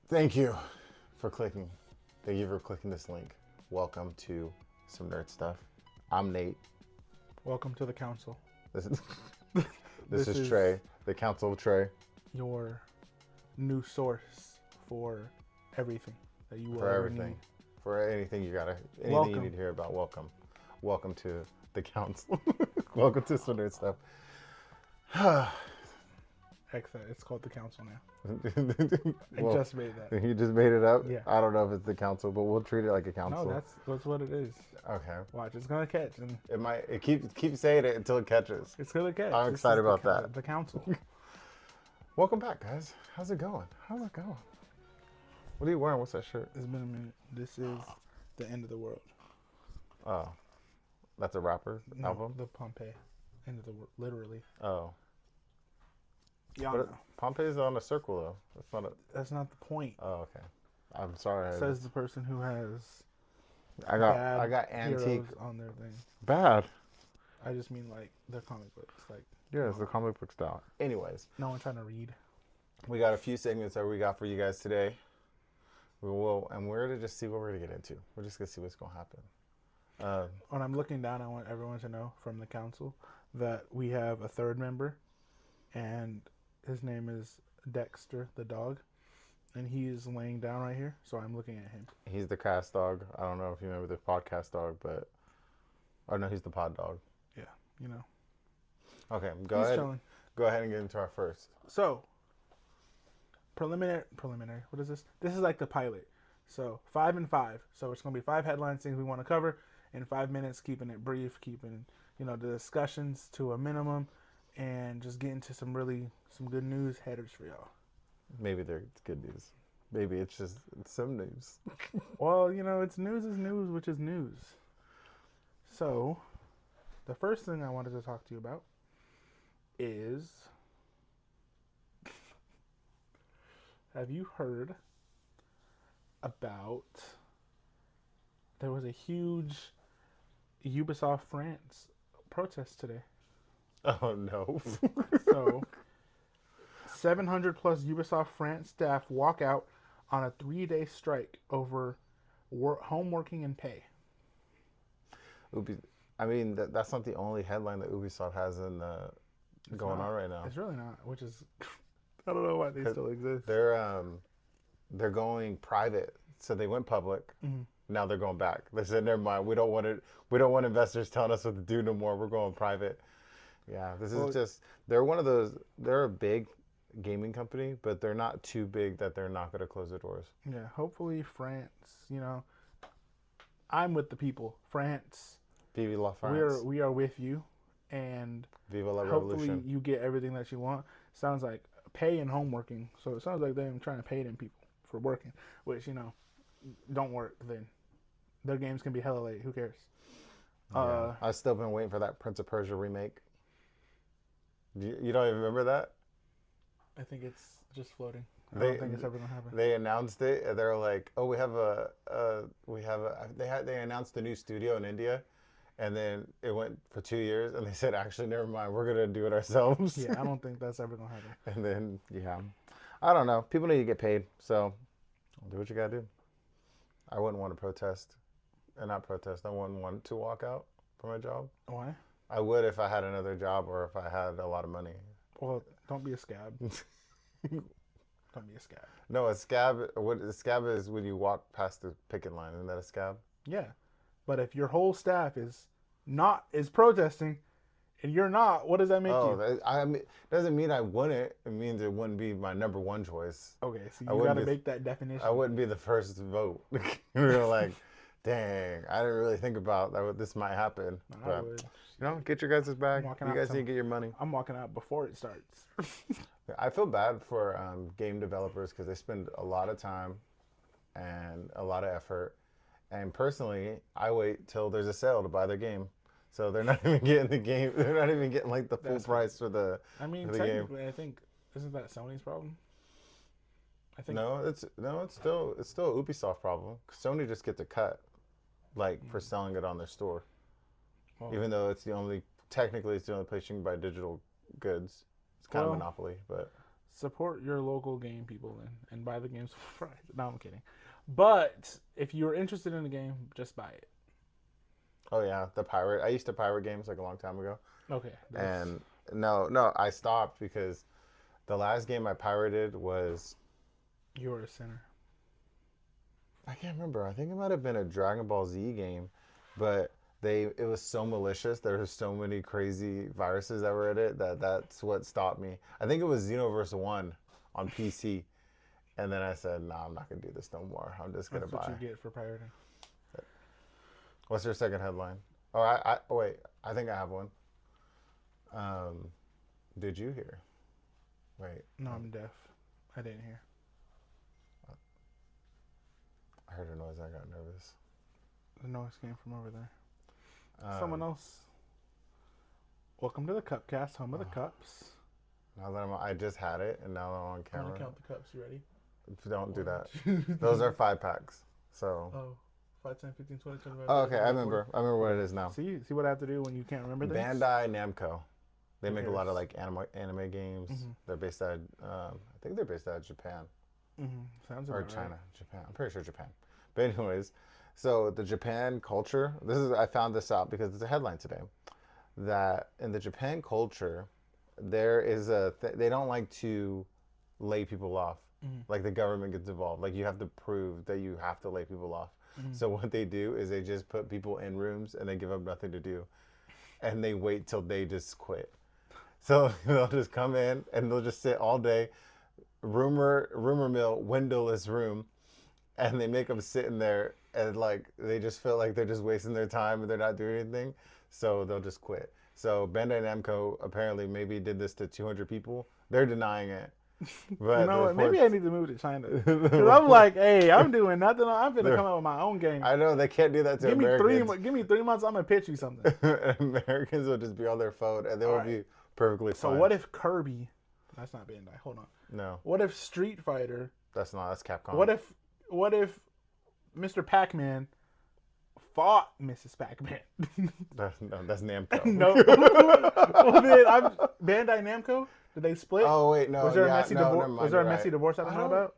Thank you for clicking. Thank you for clicking this link. Welcome to some nerd stuff. I'm Nate. Welcome to the council. This is this is Tre, the Council of Tre. Your new source for everything that you will For ever everything, need. for anything you Welcome. need to hear about. Welcome to the council. Welcome to some nerd stuff. It's called the council now. Well, I just made that. You just made it up. Yeah. I don't know if it's the council, but we'll treat it like a council. No, that's what it is. Okay. Watch, it's gonna catch, and It might. It keep saying it until it catches. it's gonna catch. I'm This excited is about that. The council. Welcome back, guys. How's it going? What are you wearing? What's that shirt? It's been a minute. This is the end of the world. Oh, that's a rapper No, album. the Pompeii end of the world, literally. Oh, Yeah, but Pompeii's on a circle though. That's not a. that's not the point. Oh, okay. I'm sorry. Says the person who has I got antique. heroes on their thing. Bad. I just mean like their comic books. Like Yeah, it's the comic book style. Anyways, no one trying to read. we got a few segments that we got for you guys today. We're gonna just see what we're gonna get into. We're just gonna see what's gonna happen. When I'm looking down, I want everyone to know from the council that we have a third member, and his name is Dexter the dog, and he is laying down right here. So I'm looking at him. He's the cast dog. I don't know if you remember the podcast dog, but no, he's the pod dog. Yeah, you know. Okay, He's ahead. chilling. Go ahead and get into our first. So preliminary. What is this? This is like the pilot. So 5 and 5. So it's gonna be 5 headlines, things we want to cover in 5 minutes, keeping it brief, keeping the discussions to a minimum, and just getting to some good news headers for y'all. Maybe it's good news. Maybe it's some news. Well, it's news is news, which is news. So, the first thing I wanted to talk to you about is, have you heard about, there was a huge Ubisoft France protest today. Oh no. So, 700 plus Ubisoft France staff walk out on a 3-day strike over home working and pay. I mean, that's not the only headline that Ubisoft has going on right now. It's really not, which is, I don't know why they still exist. They're going private, so they went public. Mm-hmm. Now they're going back. They said, "Never mind. We don't want investors telling us what to do no more. We're going private." Yeah, they're one of those. They're a big gaming company, but they're not too big that they're not going to close their doors. Yeah, hopefully France. I'm with the people. France. Vive la France. We are with you, and Vive la hopefully revolution. you get everything that you want. Sounds like pay and home working. So it sounds like they're trying to pay them people for working, which don't work. Then their games can be hella late. Who cares? Yeah. I've still been waiting for that Prince of Persia remake. You don't even remember that? I think it's just floating. I don't think it's ever gonna happen. They announced it. And they're like, "Oh, we have They announced a new studio in India, and then it went for 2 years, and they said, "Actually, never mind. We're gonna do it ourselves." Yeah, I don't think that's ever gonna happen. And then I don't know. People need to get paid, so do what you gotta do. I wouldn't want to protest, and not protest. I wouldn't want to walk out from my job. Why? I would if I had another job or if I had a lot of money. Well, don't be a scab. Don't be a scab. No, a scab. What a scab is when you walk past the picket line. Isn't that a scab? Yeah, but if your whole staff is protesting, and you're not, what does that make you? I mean, doesn't mean I wouldn't. It means it wouldn't be my number one choice. Okay, so you got to make that definition. I wouldn't be the first vote. You're like, dang, I didn't really think about that. This might happen. I would. Get your guys' back. You guys need to get your money. I'm walking out before it starts. I feel bad for game developers because they spend a lot of time and a lot of effort. And personally, I wait till there's a sale to buy their game. So they're not even getting the game. They're not even getting like the full price for the game. Technically, I think isn't that Sony's problem? I think it's still a Ubisoft problem. Sony just gets a cut, for selling it on their store. Well, even though technically it's the only place you can buy digital goods. It's kind of a monopoly, but support your local game people and buy the games for price. No, I'm kidding. But if you're interested in the game, just buy it. Oh yeah, the pirate. I used to pirate games like a long time ago. Okay. And no, I stopped because the last game I pirated was You're a sinner. I can't remember. I think it might have been a Dragon Ball Z game, but it was so malicious. There were so many crazy viruses that were in it that's what stopped me. I think it was Xenoverse 1 on PC. And then I said, "No, I'm not gonna do this no more. I'm just gonna buy." That's what you get for pirating. What's your second headline? Oh, wait. I think I have one. Did you hear? Wait. No, I'm deaf. I didn't hear. I heard a noise. I got nervous. The noise came from over there. Someone else. Welcome to the Cupcast, home of the cups. Now that I just had it, and now I'm on I'm camera. gonna count the cups. You ready? Don't do that. Those are 5-packs. So. Oh, 5, 10, 15, 20, 25. Oh, okay. I remember what it is now. See what I have to do when you can't remember things? Bandai Namco. They make a lot of like anime games. Mm-hmm. They're based out. I think they're based out of Japan Sounds or about China. right. Japan. I'm pretty sure Japan. But anyways, so the Japan culture. I found this out because it's a headline today. That in the Japan culture, there is they don't like to lay people off. Like the government gets involved. Like you have to prove that you have to lay people off. So what they do is they just put people in rooms and they give them nothing to do, and they wait till they just quit. So they'll just come in and they'll just sit all day, rumor mill, windowless room, and they make them sit in there and like they just feel like they're just wasting their time and they're not doing anything. So they'll just quit. So Bandai Namco apparently maybe did this to 200 people. They're denying it. But you know what? Maybe I need to move to China. Because I'm like, hey, I'm doing nothing. I'm going to come out with my own game. I know they can't do that to Americans. Give me 3 months. I'm going to pitch you something. Americans will just be on their phone and they will be perfectly fine. So what if Kirby? That's not Bandai. Hold on. No. What if Street Fighter? That's Capcom. What if Mr. Pac-Man fought Mrs. Pac-Man? That's Namco. No. Well, then Bandai Namco? Did they split? Oh wait, no. Was there a messy divorce? Was there a messy divorce I don't know about?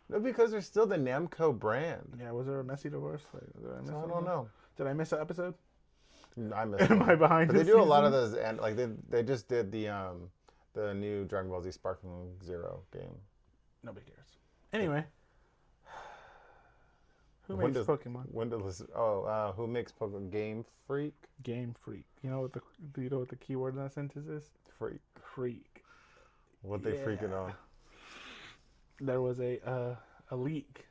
No, because there's still the Namco brand. Yeah, was there a messy divorce? I don't know. Did I miss an episode? I missed. Am I behind? But they do a lot of those, and like they just did the new Dragon Ball Z Sparking Zero game. Nobody cares. Anyway, who makes Pokemon? Who makes Pokemon? Game Freak. Game Freak. Do you know what the keyword in that sentence is? Freak. What they freaking on? There was a leak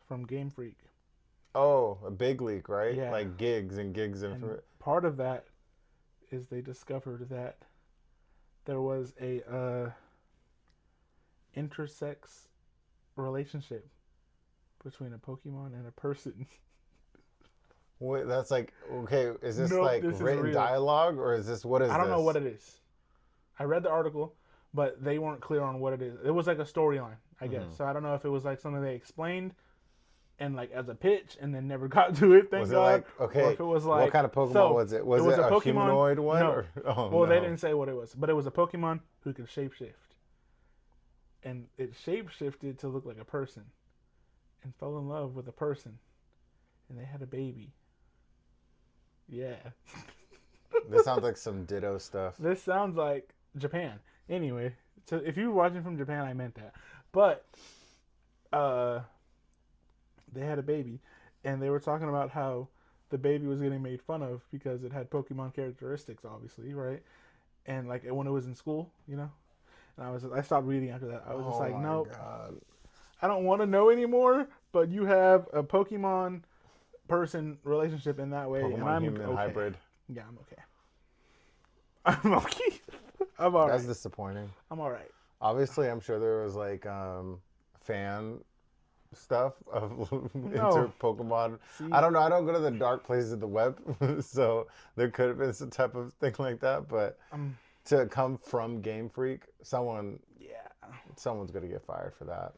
from Game Freak. Oh, a big leak, right? Yeah. Like gigs and part of that is they discovered that there was a intersex relationship between a Pokemon and a person. Wait, that's like, okay, is this this written dialogue or is this, what is this? I don't know what it is. I read the article, but they weren't clear on what it is. It was like a storyline, I guess. So I don't know if it was like something they explained and like as a pitch and then never got to it, thank God. Or if it was like... What kind of Pokemon was it? Was it a Pokemon, humanoid one? No. They didn't say what it was. But it was a Pokemon who could shapeshift. And it shapeshifted to look like a person. And fell in love with a person. And they had a baby. Yeah. This sounds like some Ditto stuff. This sounds like Japan. Anyway, so if you were watching from Japan, I meant that. But they had a baby, and they were talking about how the baby was getting made fun of because it had Pokemon characteristics, obviously, right? And like when it was in school, And I stopped reading after that. I was just like, nope, I don't want to know anymore. But you have a Pokemon person relationship in that way, and I'm human okay. Hybrid. Yeah, I'm okay. I'm okay. I'm all right. That's disappointing. I'm all right. Obviously, I'm sure there was like fan stuff of into Pokemon. See, I don't know. I don't go to the dark places of the web, so there could have been some type of thing like that. But to come from Game Freak, someone's gonna get fired for that.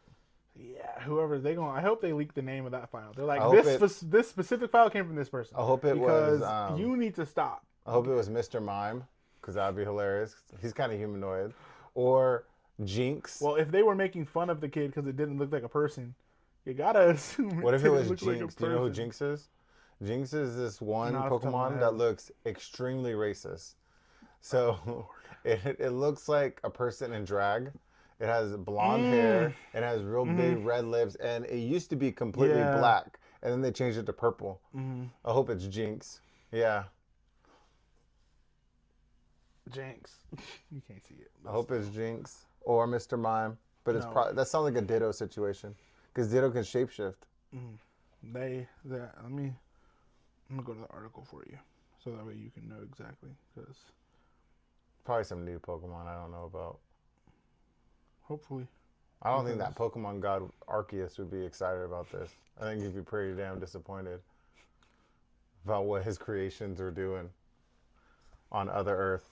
Yeah, whoever I hope they leak the name of that file. They're like, this specific file came from this person. I hope it was. Because you need to stop. I hope it was Mr. Mime, because that'd be hilarious. He's kind of humanoid. Or Jinx. Well, if they were making fun of the kid because it didn't look like a person, you gotta assume. What if it was look Jinx? like a Do you know who person. Jinx is? Jinx is this one Not off the top of my Pokemon head. that looks extremely racist. So it looks like a person in drag. It has blonde hair. It has real big red lips, and it used to be completely Yeah. black, and then they changed it to purple. Mm-hmm. I hope it's Jinx. Yeah, Jinx. You can't see it. I hope it's Jinx or Mr. Mime. But it's No. that sounds like a Ditto situation because Ditto can shapeshift. I'm gonna go to the article for you, so that way you can know exactly. Because Probably some new Pokemon I don't know about. hopefully, I don't think that Pokemon god Arceus would be excited about this. I think he'd be pretty damn disappointed about what his creations are doing on Other Earth.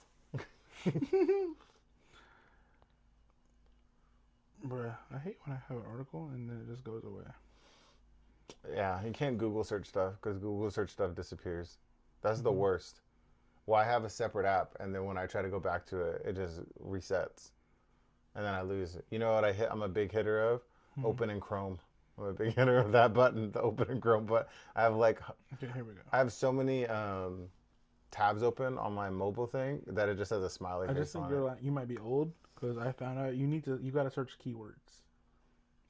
bruh, I hate when I have an article and then it just goes away. Yeah, you can't Google search stuff because Google search stuff disappears. That's the worst. Well, I have a separate app, and then when I try to go back to it, it just resets, and then I lose it. You know what I'm a big hitter of? Open in Chrome. I'm a big hitter of that button, the Open in Chrome. But I have Okay, here we go. I have so many tabs open on my mobile thing that it just has a smiley I face just think on it. you might be old because I found out you gotta search keywords.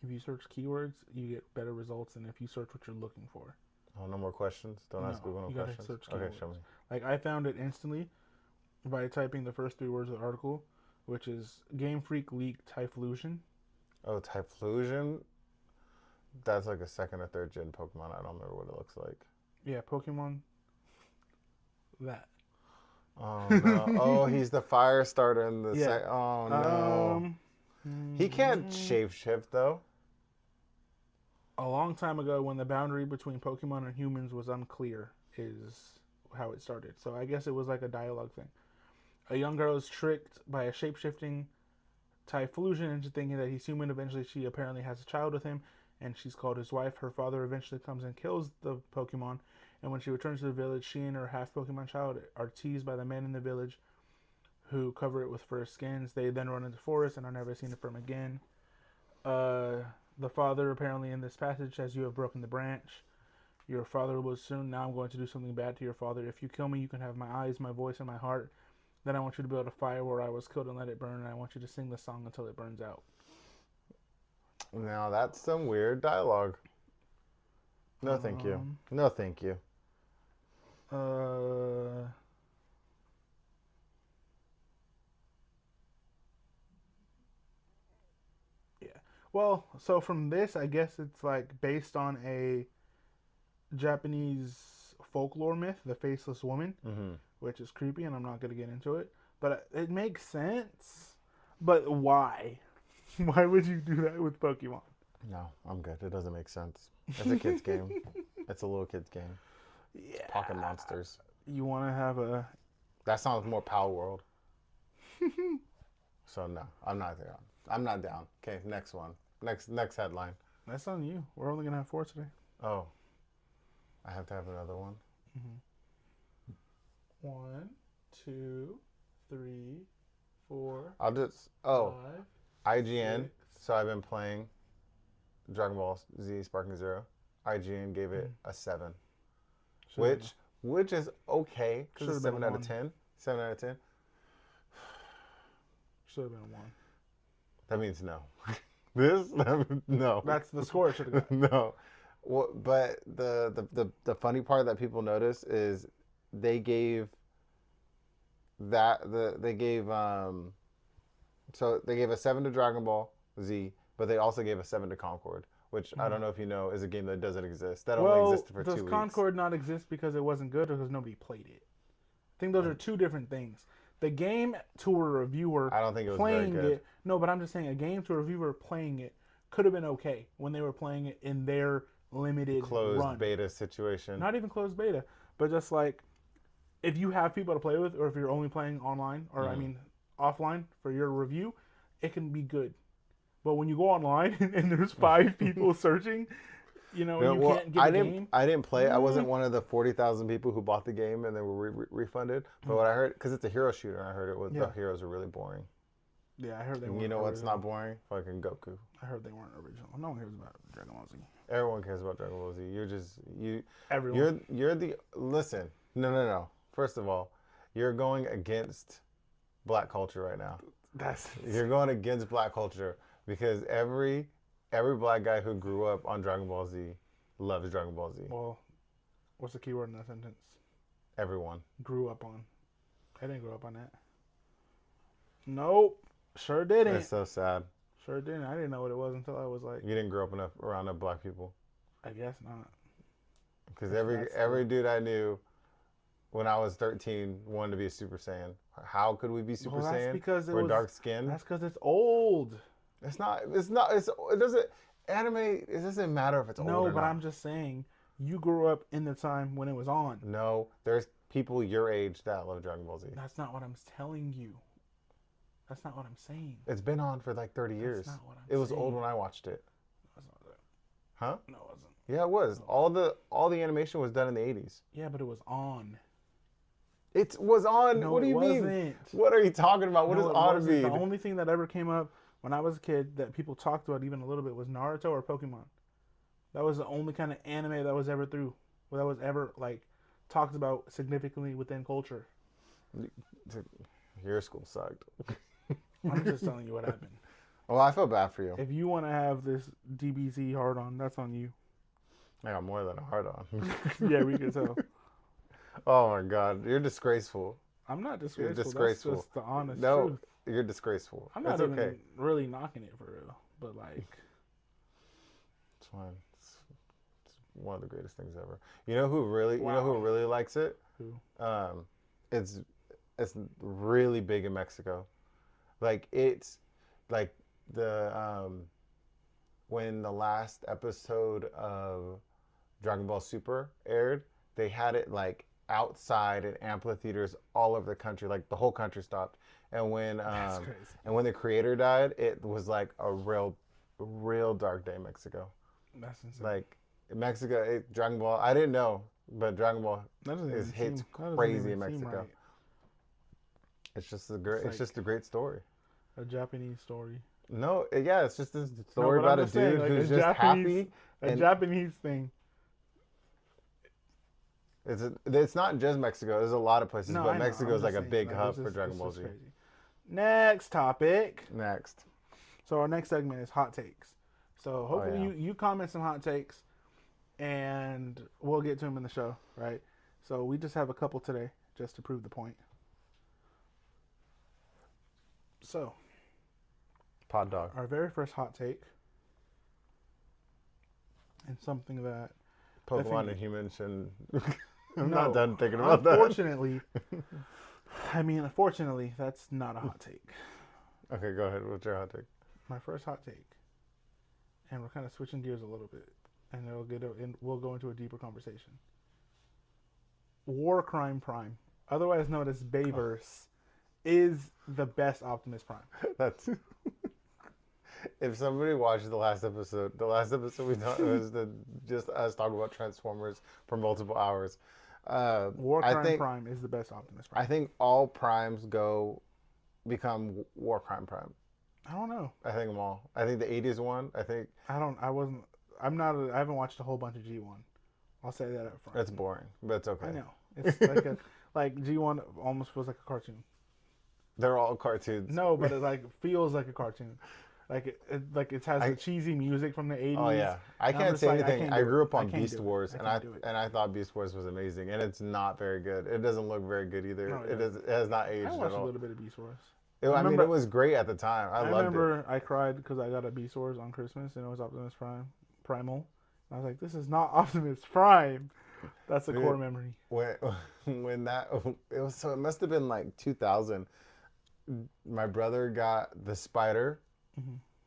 If you search keywords, you get better results than if you search what you're looking for. Oh, no more questions? Don't ask Google no you gotta questions? search Okay, keywords. show me. Like I found it instantly by typing the first 3 words of the article, which is Game Freak leaked Typhlosion. Oh, Typhlosion? That's like a second or third gen Pokemon. I don't remember what it looks like. Yeah, Pokemon. That. Oh, no. Oh, he's the fire starter in the Yeah. Oh, no. He can't shapeshift, though. A long time ago, when the boundary between Pokemon and humans was unclear, is how it started. So I guess it was like a dialogue thing. A young girl is tricked by a shape-shifting Typhlosion into thinking that he's human. Eventually, she apparently has a child with him, and she's called his wife. Her father eventually comes and kills the Pokemon, and when she returns to the village, she and her half-Pokemon child are teased by the men in the village who cover it with fur skins. They then run into the forest and are never seen from again. The father apparently in this passage says, "You have broken the branch. Your father will soon. Now I'm going to do something bad to your father. If you kill me, you can have my eyes, my voice, and my heart. Then I want you to build a fire where I was killed and let it burn, and I want you to sing the song until it burns out." Now, that's some weird dialogue. No, thank you. No, thank you. Yeah. Well, so from this, I guess it's like based on a Japanese folklore myth, the Faceless Woman, which is creepy, and I'm not going to get into it. But it makes sense. But why? Why would you do that with Pokemon? No, I'm good. It doesn't make sense. It's a kid's game. It's a little kid's game. Yeah. Pocket monsters. You want to have a... That sounds more Pal World. So no, I'm not there. I'm not down. Okay, next one. Next headline. That's on you. We're only going to have 4 today. Oh. I have to have another one. 1, 2, 3, 4. I'll just 5. IGN. So I've been playing Dragon Ball Z Sparking Zero. IGN gave it a 7. Which is okay because it's 7 out of 10. 7 out of 10. Should have been a 1. That means no. No. That's the score it should have got. No. Well, but the funny part that people notice is they gave so they gave a 7 to Dragon Ball Z, but they also gave a 7 to Concord, which I don't know if you know is a game that doesn't exist. That only existed for 2 weeks. Does Concord not exist because it wasn't good or because nobody played it? I think those are 2 different things. The game to a reviewer I don't think it was playing very good. it. No, but I'm just saying a game to a reviewer playing it could have been okay when they were playing it in their limited Closed run. beta situation. Not even closed beta, but just like if you have people to play with, or if you're only playing online, or I mean offline for your review, it can be good. But when you go online and there's 5 people searching, you can't get the game. I didn't play. I wasn't one of the 40,000 people who bought the game and then were refunded. But what I heard, because it's a hero shooter, I heard the heroes are really boring. Yeah, I heard they And weren't. you know what's original. not boring? Fucking Goku. I heard they weren't original. No one cares about Dragon Ball Z. Everyone cares about Dragon Ball Z. You're just you. Everyone. You're the listen. No. First of all, you're going against black culture right now. You're going against black culture because every black guy who grew up on Dragon Ball Z loves Dragon Ball Z. Well, what's the key word in that sentence? Everyone. Grew up on. I didn't grow up on that. Nope. Sure didn't. It's so sad. Sure didn't. I didn't know what it was until I was like. You didn't grow up enough around enough black people. I guess not. Because every dude I knew when I was 13 wanted to be a Super Saiyan. How could we be Super Saiyan? Because we're dark skinned. That's because it's old. It doesn't. Anime. It doesn't matter if it's old or not. No, but I'm just saying. You grew up in the time when it was on. No, there's people your age that love Dragon Ball Z. That's not what I'm telling you. That's not what I'm saying. It's been on for like 30 years. That's not what I'm It was saying. old when I watched it. That's not that. Huh? No, it wasn't. Yeah, it was. All the animation was done in the 80s. Yeah, but it was on. It was on. No, What do you mean? wasn't. What are you talking about? What No, does it on wasn't. mean? The only thing that ever came up when I was a kid that people talked about even a little bit was Naruto or Pokemon. That was the only kind of anime that was ever that was ever like talked about significantly within culture. Your school sucked. I'm just telling you what happened. Well, I feel bad for you. If you want to have this DBZ hard on, that's on you. I got more than a heart on. Yeah, we can tell. Oh my God, you're disgraceful. I'm not disgraceful. You're disgraceful. That's just the honest No, truth. you're disgraceful. I'm not It's even okay. really knocking it for real, but like, It's fine. It's one of the greatest things ever. You know who really likes it? who? It's really big in Mexico. Like it's like the when the last episode of Dragon Ball Super aired, they had it like outside in amphitheaters all over the country. Like the whole country stopped. And when That's crazy. and when the creator died, it was like a real dark day in Mexico. That's insane. Like Mexico, Dragon Ball. I didn't know, but Dragon Ball That doesn't hits even seem- that doesn't crazy even in seem Mexico. right. It's just a great. It's like- just a great story. A Japanese story. No, yeah, it's just a story but I'm about a just saying, dude like, who's a just Japanese- happy. A And Japanese thing. it's not just Mexico. There's a lot of places, No, but I know. Mexico I'm is like just a saying, big like, hub it's for just- Dragon it's Ball just Z. crazy. Next topic. Next, So our next segment is hot takes. So hopefully yeah. you comment some hot takes, and we'll get to them in the show, right? So we just have a couple today, just to prove the point. So Pod Dog. our very first hot take, and something that Pokemon think- and humans shouldn't. I'm No, not done thinking about that. unfortunately, unfortunately, that's not a hot take. Okay, go ahead. What's your hot take? My first hot take, and we're kind of switching gears a little bit, and we'll go into a deeper conversation. War Crime Prime, otherwise known as Bayverse, is the best Optimus Prime. That's. If somebody watched the last episode we thought was just us talking about Transformers for multiple hours. War Crime Prime is the best Optimus Prime. I think all primes become War Crime Prime. I don't know. I think them all. I think the 80s one. I think I haven't watched a whole bunch of G1. I'll say that up front. that's boring, but it's okay. I know. It's like like G1 almost feels like a cartoon. They're all cartoons. No, but it like feels like a cartoon. Like it has the cheesy music from the 80s. Oh yeah, I And I'm can't just say like, anything. I grew up on Beast Wars, and can't do it. I thought Beast Wars was amazing, and it's not very good. It doesn't look very good either. No, It has not aged I at watched a all. little bit of Beast Wars. I mean, it was great at the time. I loved remember I cried because I got a Beast Wars on Christmas, and it was Optimus Primal. And I was like, this is not Optimus Prime. That's a core memory. When that it must have been like 2000. My brother got the spider,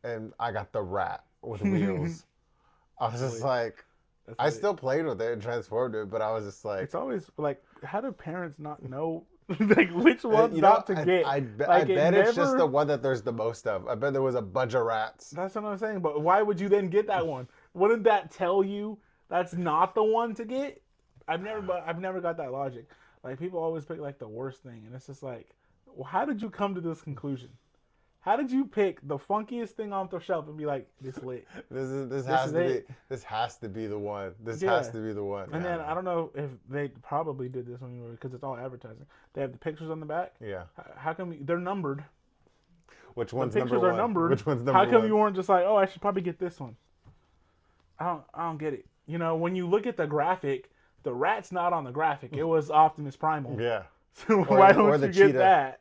and I got the rat with wheels. I was just like, I still played with it and transformed it, but I was just like, It's always like, how do parents not know like which ones not to get? I Like, bet it's just never- the one that there's the most of. I bet there was a bunch of rats. That's what I'm saying. But why would you then get that one? Wouldn't that tell you that's not the one to get? I've never got that logic. Like people always pick like the worst thing, and it's just like, well, how did you come to this conclusion? How did you pick the funkiest thing off the shelf and be like, this lit? This has to be the one. This has to be the one. And then I don't know if they probably did this when you were, because it's all advertising. They have the pictures on the back. Yeah. How come they're numbered? Which one's the pictures number one? are numbered. Which one's number How come one? you weren't just like, oh, I should probably get this one? I don't get it. You know, when you look at the graphic, the rat's not on the graphic. It was Optimus Primal. Yeah. So why don't you cheetah. get that?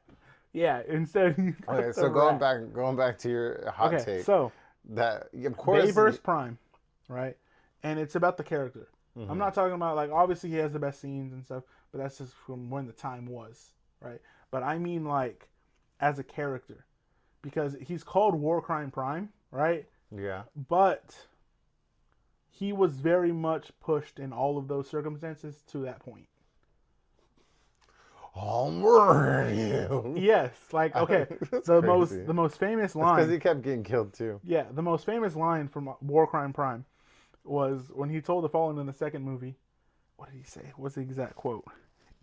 Yeah, instead. Okay, so going back to your hot take. So that of course they verse Prime, right? And it's about the character. Mm-hmm. I'm not talking about like obviously he has the best scenes and stuff, but that's just from when the time was, right? But I mean like as a character, because he's called War Crime Prime, right? Yeah. But he was very much pushed in all of those circumstances to that point. I'll murder you. Yes, like okay, the most famous line because he kept getting killed too. Yeah, the most famous line from War Crime Prime was when he told the Fallen in the second movie. What did he say? What's the exact quote?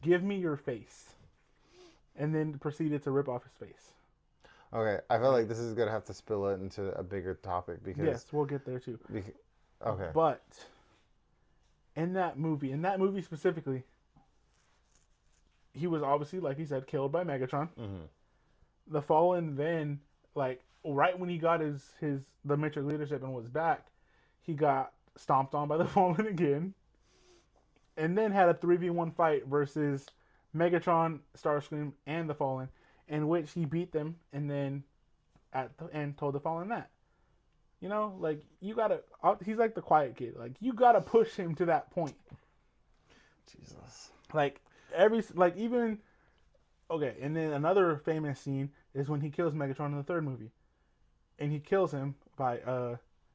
"Give me your face," and then proceeded to rip off his face. Okay, I feel like this is gonna have to spill it into a bigger topic because yes, we'll get there too. Okay, but in that movie specifically. He was obviously, like he said, killed by Megatron. Mm-hmm. The Fallen then, like, right when he got the Matrix leadership and was back, he got stomped on by the Fallen again. And then had a 3v1 fight versus Megatron, Starscream, and the Fallen, in which he beat them and then at the end told the Fallen that. You know, like, you gotta, he's like the quiet kid. Like, you gotta push him to that point. Jesus. Like, and then another famous scene is when he kills Megatron in the third movie, and he kills him by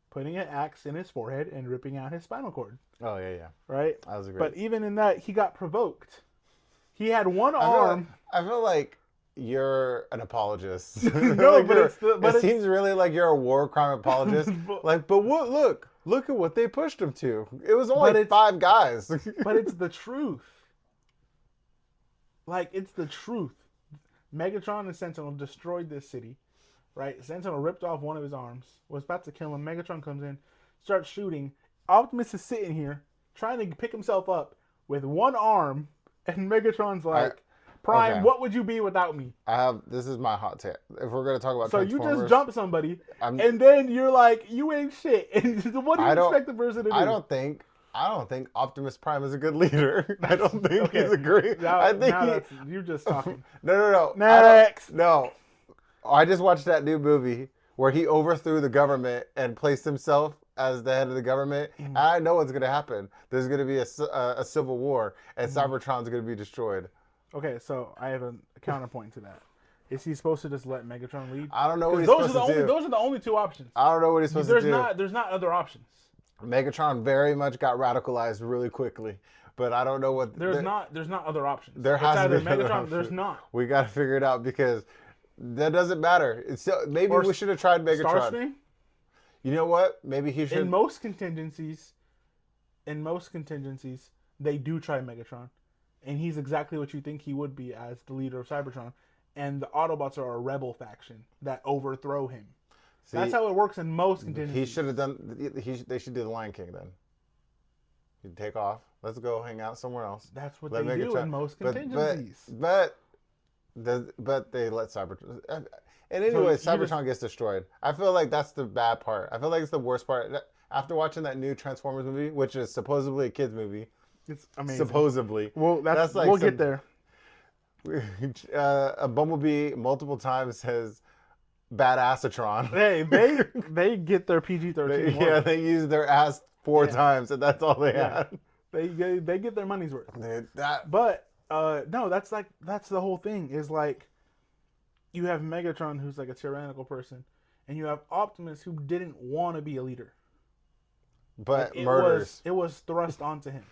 putting an axe in his forehead and ripping out his spinal cord. Oh yeah. Right. That was great. But even in that, he got provoked. He had one arm. I feel like you're an apologist. No, like but it seems really like you're a war crime apologist. but what? Look at what they pushed him to. It was only 5 guys. But it's the truth. Like, it's the truth. Megatron and Sentinel destroyed this city, right? Sentinel ripped off one of his arms, was about to kill him. Megatron comes in, starts shooting. Optimus is sitting here, trying to pick himself up with one arm, and Megatron's like, Prime, okay. What would you be without me? This is my hot take. If we're going to talk about so you just jump somebody, and then you're like, you ain't shit. And what do you expect the person to do? I don't think Optimus Prime is a good leader. I don't think he's a great. I think you're just talking. No. Next. No. I just watched that new movie where he overthrew the government and placed himself as the head of the government. Mm-hmm. And I know what's going to happen. There's going to be a civil war, and Cybertron's going to be destroyed. Okay, so I have a counterpoint to that. Is he supposed to just let Megatron lead? I don't know what he's supposed to do. Those are the only 2 options. I don't know what he's supposed to do. There's not other options. Megatron very much got radicalized really quickly, but I don't know what. There's not other options. There has to be Megatron. There's not. We got to figure it out because that doesn't matter. Maybe we should have tried Megatron. Starscream? You know what? Maybe he should. In most contingencies, they do try Megatron, and he's exactly what you think he would be as the leader of Cybertron. And the Autobots are a rebel faction that overthrow him. See, that's how it works in most contingencies. He should have done. They should do the Lion King then. He'd take off. Let's go hang out somewhere else. That's what they do in most contingencies. But they let Cybertron. And anyway, Cybertron gets destroyed. I feel like that's the bad part. I feel like it's the worst part. After watching that new Transformers movie, which is supposedly a kids movie, it's amazing. Supposedly, well, that's like we'll get there. A Bumblebee multiple times says "badassatron." Hey, they get their PG-13. Yeah, they use their ass 4 times, and that's all they had. They get their money's worth. But no, that's the whole thing. Is like you have Megatron, who's like a tyrannical person, and you have Optimus, who didn't want to be a leader, but murders. It was thrust onto him,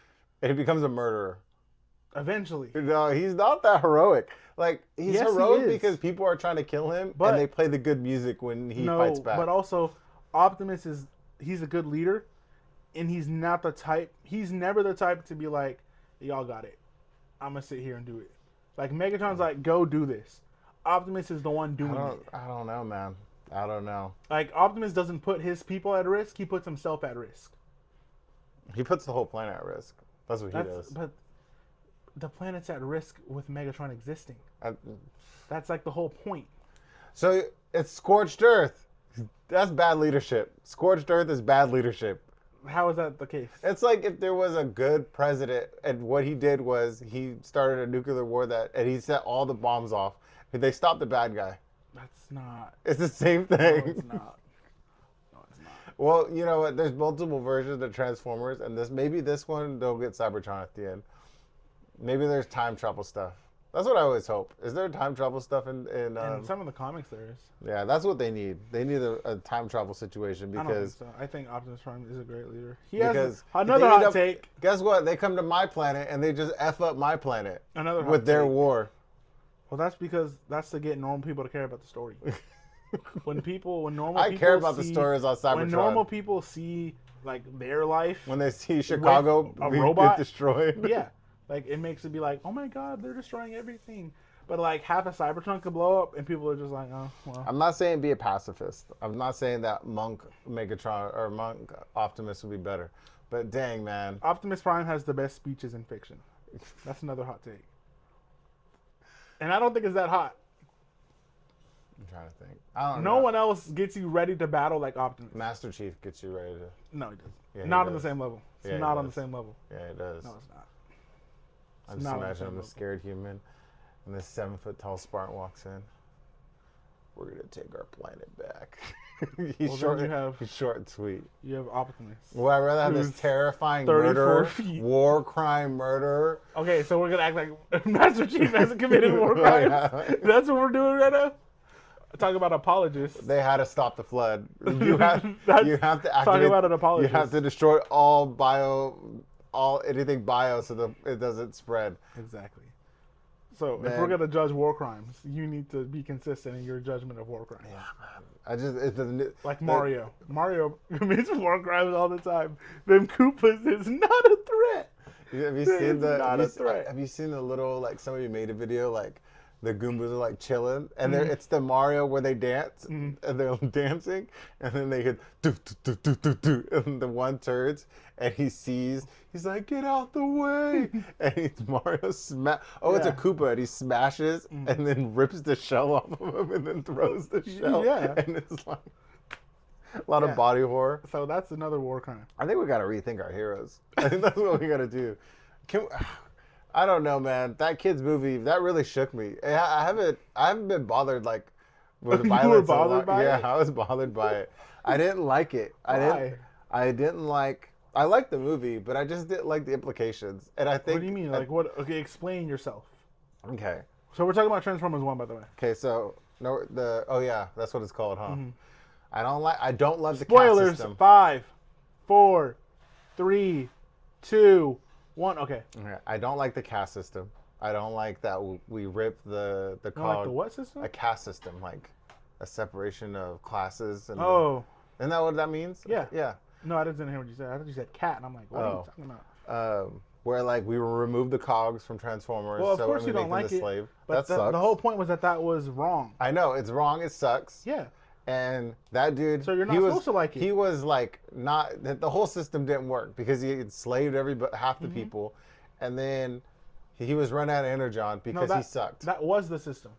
and he becomes a murderer. Eventually. No, he's not that heroic. Like, he's heroic because people are trying to kill him, and they play the good music when he fights back. But also, Optimus he's a good leader, and he's not the type, he's never the type to be like, y'all got it. I'm going to sit here and do it. Like, Megatron's like, go do this. Optimus is the one doing it. I don't know, man. I don't know. Like, Optimus doesn't put his people at risk. He puts himself at risk. He puts the whole planet at risk. That's what he does. But the planet's at risk with Megatron existing. That's like the whole point. So it's scorched earth. That's bad leadership. Scorched earth is bad leadership. How is that the case? It's like if there was a good president and what he did was he started a nuclear war and he set all the bombs off. They stopped the bad guy. That's not. It's the same thing. No, it's not. No, it's not. Well, you know what? There's multiple versions of Transformers, and maybe this one they'll get Cybertron at the end. Maybe there's time travel stuff. That's what I always hope. Is there time travel stuff in some of the comics there is. Yeah, that's what they need. They need a time travel situation because I don't think so. I think Optimus Prime is a great leader. He has another hot take. Guess what? They come to my planet and they just F up my planet another with their war. Well, that's because that's to get normal people to care about the story. When normal I people care about the stories on Cybertron. When normal people see like their life, when they see Chicago get destroyed, yeah, like it makes it be like, oh my god, they're destroying everything. But like half a Cybertron could blow up, and people are just like, oh well. I'm not saying be a pacifist. I'm not saying that Monk Megatron or Monk Optimus would be better. But dang, man, Optimus Prime has the best speeches in fiction. That's another hot take. And I don't think it's that hot. I'm trying to think. I don't know. No one else gets you ready to battle like Optimus. Master Chief gets you ready to. No, he doesn't. Yeah, not on the same level. It's not on the same level. Yeah, it does. No, it's not. I just imagine I'm a scared human, and this 7-foot tall Spartan walks in. We're gonna take our planet back. He's short and sweet. You have Optimus. Well, I'd rather have this terrifying murderer, war crime murderer. Okay, so we're gonna act like Master Chief hasn't committed war crimes. That's what we're doing right now. Talk about apologists. They had to stop the flood. You have to talk about an apologist. You have to destroy anything bio so that it doesn't spread. Exactly. So if we're gonna judge war crimes, you need to be consistent in your judgment of war crimes. Yeah, man. Like Mario. Mario commits war crimes all the time. Them Koopas is not a threat. Have you seen the little, like, somebody made a video, like, the Goombas are like chilling, and it's the Mario where they dance, and they're dancing, and then they hit do do do do do, and the one turns, and he's like, get out the way, and Mario it's a Koopa, and he smashes, and then rips the shell off of him, and then throws the shell, and it's like a lot of body horror. So that's another war crime. I think we got to rethink our heroes. I think that's what we got to do. I don't know, man. That kid's movie, that really shook me. I haven't been bothered like with violence. You were bothered by it? Yeah, I was bothered by it. I didn't like it. Why? I liked the movie, but I just didn't like the implications. And I think. What do you mean? Like what? Okay, explain yourself. Okay. So we're talking about Transformers 1, by the way. Okay, so that's what it's called, huh? Mm-hmm. I don't love the spoilers. Cast system. 5, 4, 3, 2, 1. Okay. I don't like the caste system. I don't like that we rip the cog. Like the what system? A caste system, like a separation of classes. And isn't that what that means? Yeah. Yeah. No, I didn't hear what you said. I thought you said cat, and I'm like, what are you talking about? Where like we remove the cogs from Transformers. Well, of course you don't like it. Slave. But that sucks. The whole point was that was wrong. I know it's wrong. It sucks. Yeah. And that dude, so you're not supposed to like it. He was like the whole system didn't work because he enslaved half the people, and then he was run out of energon because he sucked. That was the system.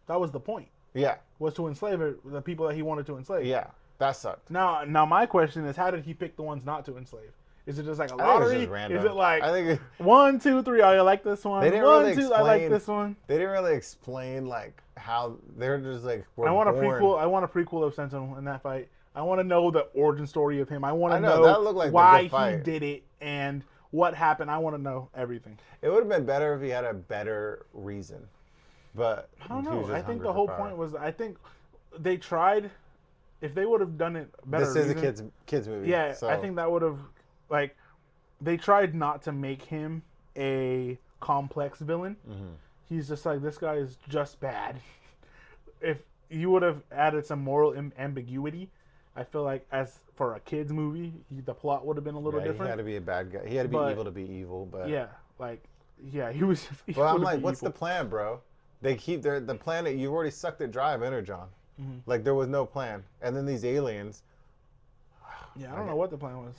That was the point. Yeah, was to enslave the people that he wanted to enslave. Yeah, that sucked. Now my question is, how did he pick the ones not to enslave? Is it just like a lottery? Is it like 1, 2, 3? Oh, you like this one? They didn't 1, really 2. Explain, I like this one. They didn't really explain like how they're just like. I want a prequel. I want a prequel of Sentinel in that fight. I want to know the origin story of him. I want to know that looked like why he did it and what happened. I want to know everything. It would have been better if he had a better reason, but I don't know. I think the whole point was. I think they tried. If they would have done it better. This is a kids movie. Yeah, so. I think that would have like. They tried not to make him a complex villain. Mm-hmm. He's just like, this guy is just bad. If you would have added some moral ambiguity, I feel like as for a kid's movie, the plot would have been a little different. He had to be a bad guy. He had to be evil to be evil. But he was. Well, I'm like, what's the plan, bro? they keep the planet. You already sucked it dry of energon. Mm-hmm. Like there was no plan, and then these aliens. Yeah, I don't know what the plan was.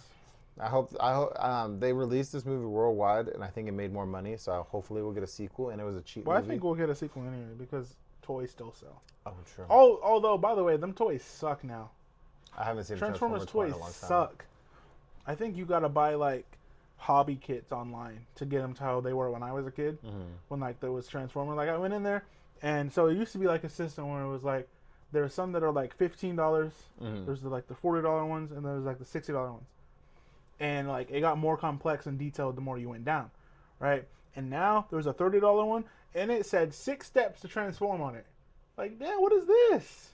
I hope they released this movie worldwide, and I think it made more money. So hopefully we'll get a sequel, and it was a cheap Well, movie. I think we'll get a sequel anyway because toys still sell. Oh, true. Oh, although by the way, them toys suck now. I haven't seen Transformers toy in toys a long time. suck. I think you gotta buy like hobby kits online to get them to how they were when I was a kid. Mm-hmm. When like there was Transformer, like I went in there, and so it used to be like a system where it was like there are some that are like $15. Mm-hmm. There's like the $40 ones, and there's like the $60 ones. And like it got more complex and detailed the more you went down, right? And now there's a $30 one, and it said 6 steps to transform on it. Like, man, what is this?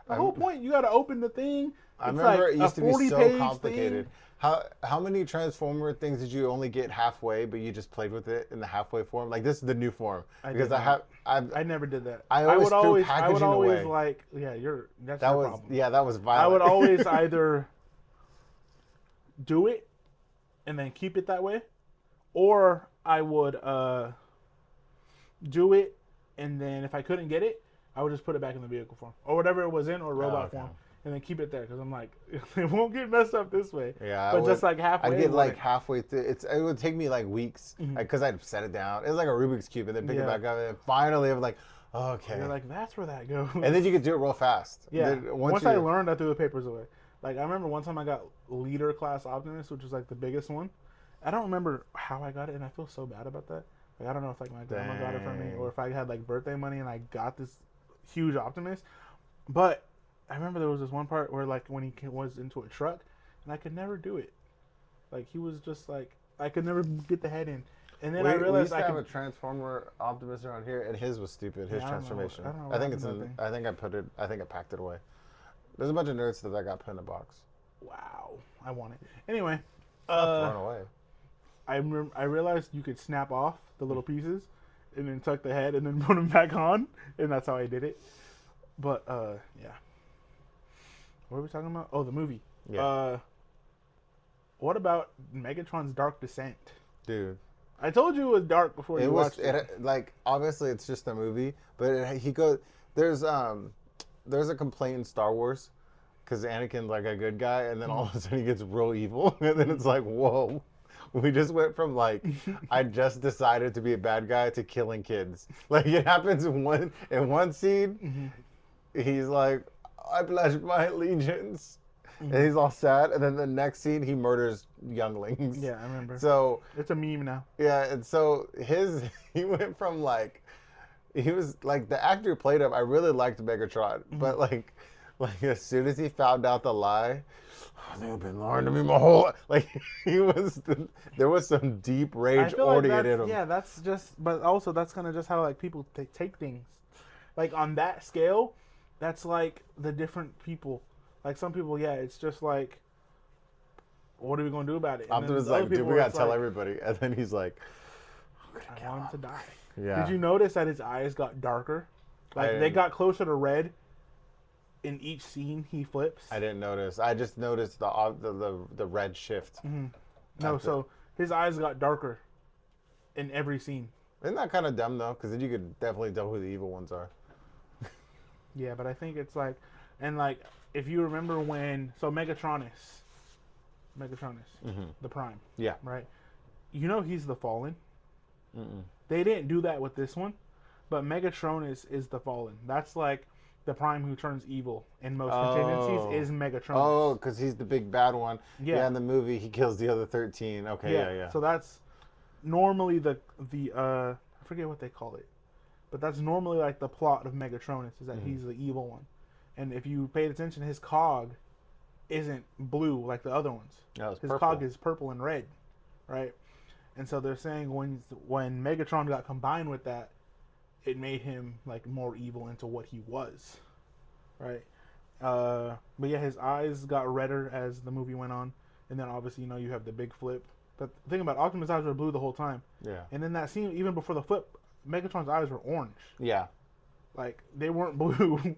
The whole point, you got to open the thing. I remember like it used to be so complicated. Thing. How many Transformer things did you only get halfway, but you just played with it in the halfway form? Like this is the new form because I never did that. I would always away. Like, yeah, that's that your was problem. Yeah, that was violent. I would always either do it and then keep it that way, or I would do it and then if I couldn't get it, I would just put it back in the vehicle form or whatever it was in or robot form. And then keep it there because I'm like, it won't get messed up this way. Yeah, but just like halfway. I'd get like halfway through. It would take me like weeks because Mm-hmm. I'd set it down. It was like a Rubik's cube, and then pick it back up, and then finally I'm like, oh, okay. And you're like, that's where that goes. And then you could do it real fast. Yeah. Then once I learned, I threw the papers away. Like I remember one time I got leader class Optimus, which was like the biggest one. I don't remember how I got it, and I feel so bad about that. Like I don't know if like my grandma got it for me, or if I had like birthday money and I got this huge Optimus, but. I remember there was this one part where, like, when he was into a truck, and I could never do it. Like, he was just, like, I could never get the head in. And then I realized we used to have a Transformer Optimus around here, and his was stupid. His transformation. I think it's in. I think I packed it away. There's a bunch of nerd stuff that got put in a box. Wow, I want it. Anyway, thrown away. I realized you could snap off the little pieces, and then tuck the head, and then put them back on, and that's how I did it. But yeah. What are we talking about? Oh, the movie. Yeah. What about Megatron's Dark Descent? Dude. I told you it was dark before you watched it. Like, obviously, it's just a movie, but there's a complaint in Star Wars because Anakin's like a good guy, and then all of a sudden he gets real evil, and then it's like, whoa. We just went from like, I just decided to be a bad guy to killing kids. Like, it happens in one scene. Mm-hmm. He's like, I pledged my allegiance. Mm-hmm. And he's all sad. And then the next scene, he murders younglings. Yeah, I remember. So it's a meme now. Yeah, and so he went from like, he was like, the actor who played him, I really liked Megatron. Mm-hmm. But like as soon as he found out the lie, they've been lying to me my whole life. Like, there was some deep rage already in him. Yeah, that's just, but also that's kind of just how like people take things. Like on that scale, that's like the different people. Like some people, yeah, it's just like, what are we gonna do about it? Optimus is like, dude, we gotta tell everybody. And then he's like, I want him to die. Yeah. Did you notice that his eyes got darker? Like they got closer to red. In each scene, he flips. I didn't notice. I just noticed the red shift. Mm-hmm. No, so his eyes got darker in every scene. Isn't that kind of dumb though? Because then you could definitely tell who the evil ones are. Yeah, but I think it's like, and like, if you remember when, so Megatronus, mm-hmm. the Prime. Yeah. Right? You know he's the Fallen. Mm-mm. They didn't do that with this one, but Megatronus is the Fallen. That's like the Prime who turns evil in most contingencies is Megatronus. Oh, because he's the big bad one. Yeah. In the movie, he kills the other 13. Okay, yeah. So that's normally the I forget what they call it. But that's normally like the plot of Megatronus is that he's the evil one. And if you paid attention, his cog isn't blue like the other ones. No, it's his purple. cog is purple and red, right? And so they're saying when Megatron got combined with that, it made him like more evil into what he was, right? But yeah, his eyes got redder as the movie went on, and then obviously you have the big flip. But the thing about Optimus' eyes were blue the whole time. Yeah. And then that scene, even before the flip, Megatron's eyes were orange. Yeah. Like, they weren't blue.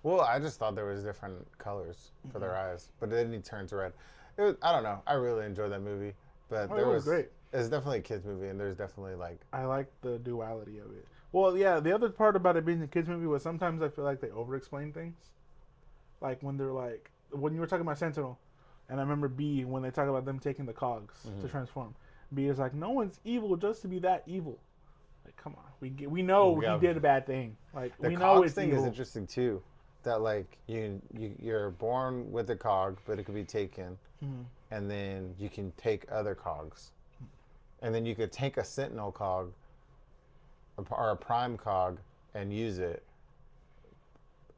Well, I just thought there was different colors for their eyes. But then he turns red. I don't know. I really enjoyed that movie. But it was great. It's definitely a kid's movie, and there's definitely, like... I like the duality of it. Well, yeah. The other part about it being a kids movie was sometimes I feel like they over-explain things. Like when they're like when you were talking about Sentinel, and I remember B when they talk about them taking the cogs to transform. B is like, no one's evil just to be that evil. Like, come on, we know he did a bad thing. Like The we know cogs it's thing evil. is interesting too. That like you're born with a cog, but it could be taken, and then you can take other cogs, and then you could take a Sentinel cog or a Prime cog and use it.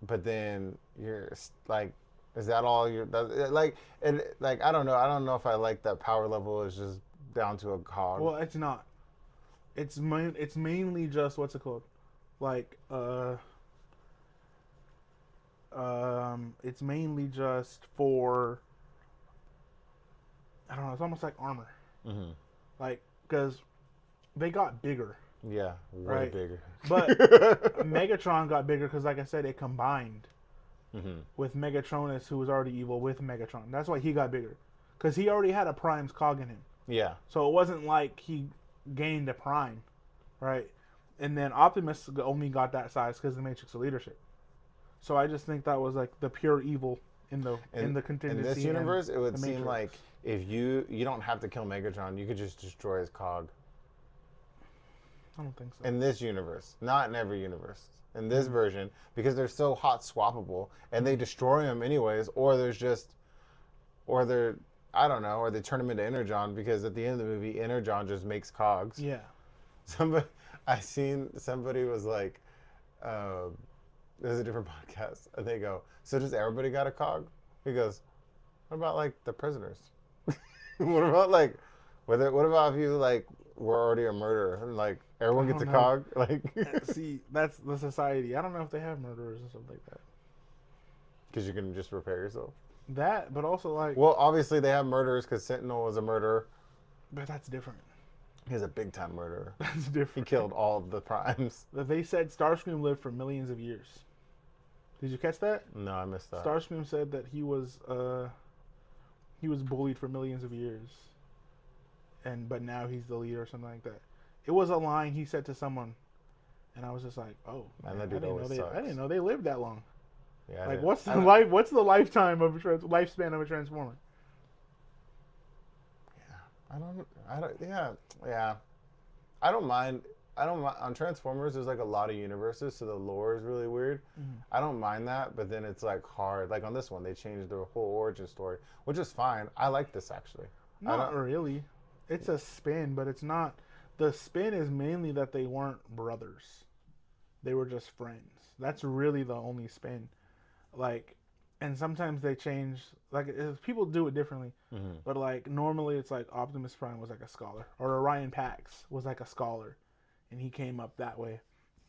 But then you're like, is that all you're like? And like I don't know. I don't know if I like that power level is just down to a cog. Well, it's not. It's mainly just what's it called? Like it's mainly just for I don't know. It's almost like armor. Like because they got bigger. Yeah, way right? bigger. But Megatron got bigger because, like I said, it combined with Megatronus, who was already evil, with Megatron. That's why he got bigger, because he already had a Prime's cog in him. Yeah. So it wasn't like he gained a Prime, right? And then Optimus only got that size because of the Matrix of Leadership. So I just think that was like the pure evil in the contingency. In this universe, it would seem like if you don't have to kill Megatron, you could just destroy his cog. I don't think so. In this universe, not in every universe. In this version, because they're so hot swappable, and they destroy them anyways, or there's just, or they're, I don't know, or they turn them into Energon, because at the end of the movie, Energon just makes cogs. Yeah. Somebody was like, there's a different podcast, and they go, so does everybody got a cog? He goes, what about like the prisoners? What about like, what about if you like were already a murderer and like everyone gets a cog? Like, see, that's the society. I don't know if they have murderers and stuff like that. Because you can just repair yourself. That, but also like, well, obviously they have murderers because Sentinel was a murderer. But that's different. He's a big time murderer. That's different. He killed all of the Primes. They said Starscream lived for millions of years. Did you catch that? No, I missed that. Starscream said that he was bullied for millions of years, but now he's the leader or something like that. It was a line he said to someone, and I was just like, "Oh, man, I didn't know they lived that long." Yeah, like, what's the lifetime of lifespan of a Transformer? Yeah, I don't mind. On Transformers, there's like a lot of universes, so the lore is really weird. I don't mind that, but then it's like hard. Like on this one, they changed the whole origin story, which is fine. I like this actually. Not really. It's a spin, but it's not. The spin is mainly that they weren't brothers. They were just friends. That's really the only spin. Like, and sometimes they change. Like, people do it differently. But like normally, it's like Optimus Prime was like a scholar, or Orion Pax was like a scholar. And he came up that way